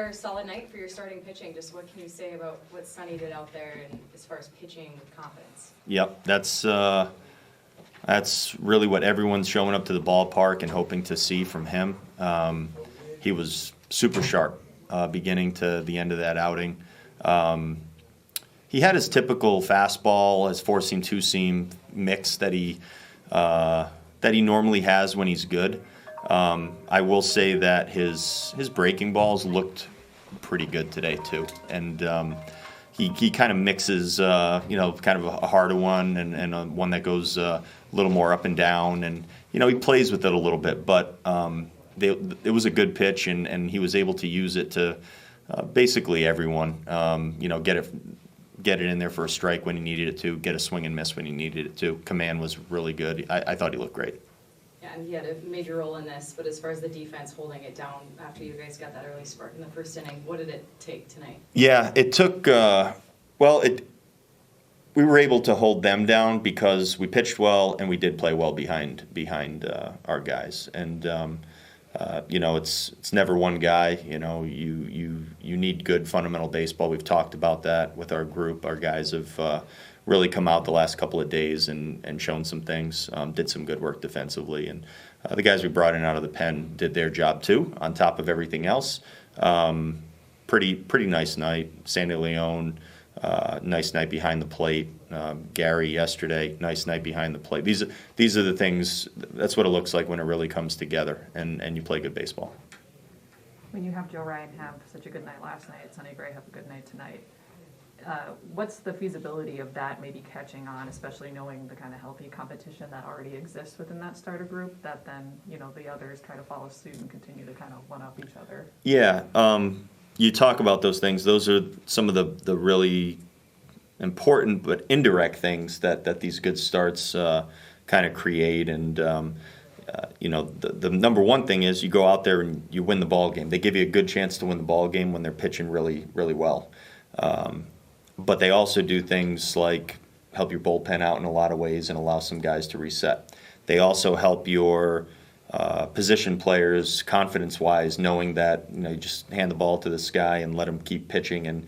another solid night for your starting pitching. Just what can you say about what Sonny did out there and as far as pitching with confidence? Yep, that's really what everyone's showing up to the ballpark and hoping to see from him. He was super sharp beginning to the end of that outing. He had his typical fastball, his four-seam, two-seam mix that he normally has when he's good. I will say that his breaking balls looked pretty good today too, and he kind of mixes kind of a harder one and one that goes a little more up and down, and he plays with it a little bit, but it was a good pitch, and he was able to use it to basically everyone. Get it in there for a strike when he needed it to, get a swing and miss when he needed it to. Command was really good. I thought he looked great. Yeah, and he had a major role in this, but as far as the defense holding it down after you guys got that early spark in the first inning, what did it take tonight? Yeah, it took, we were able to hold them down because we pitched well and we did play well behind our guys. And, it's never one guy. You need good fundamental baseball. We've talked about that with our group. Our guys have really come out the last couple of days and shown some things, did some good work defensively. And the guys we brought in out of the pen did their job too, on top of everything else. Pretty nice night. Sandy Leone, nice night behind the plate. Gary yesterday, nice night behind the plate. These are the things, that's what it looks like when it really comes together and you play good baseball. When you have Joe Ryan have such a good night last night, Sonny Gray have a good night tonight, what's the feasibility of that maybe catching on, especially knowing the kind of healthy competition that already exists within that starter group, that then, the others try to follow suit and continue to kind of one-up each other? Yeah, you talk about those things. Those are some of the really important but indirect things that these good starts kind of create. And the number one thing is you go out there and you win the ball game. They give you a good chance to win the ball game when they're pitching really, really well. But they also do things like help your bullpen out in a lot of ways and allow some guys to reset. They also help your position players confidence-wise, knowing that you just hand the ball to this guy and let him keep pitching and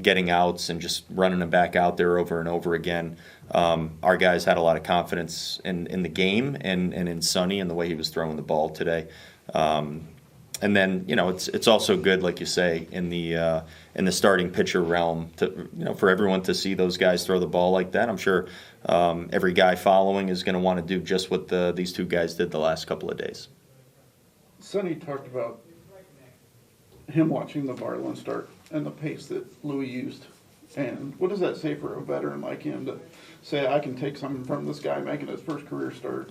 getting outs and just running them back out there over and over again. Our guys had a lot of confidence in the game and in Sonny and the way he was throwing the ball today. And then it's also good, like you say, in the starting pitcher realm to for everyone to see those guys throw the ball like that. I'm sure every guy following is going to want to do just what these two guys did the last couple of days. Sonny talked about him watching the Varland start and the pace that Louis used. And what does that say for a veteran like him to say, I can take something from this guy making his first career start?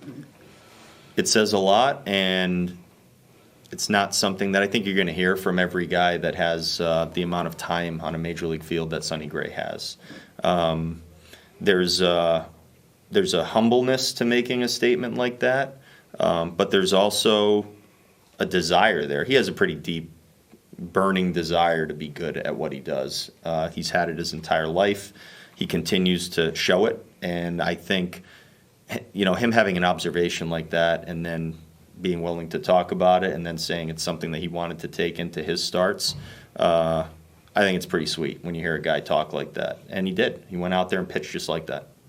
It says a lot, and it's not something that I think you're going to hear from every guy that has the amount of time on a major league field that Sonny Gray has. There's a humbleness to making a statement like that, but there's also a desire there. He has a pretty deep, burning desire to be good at what he does. He's had it his entire life. He continues to show it, and I think him having an observation like that and then being willing to talk about it and then saying it's something that he wanted to take into his starts, I think it's pretty sweet when you hear a guy talk like that. And he did. He went out there and pitched just like that.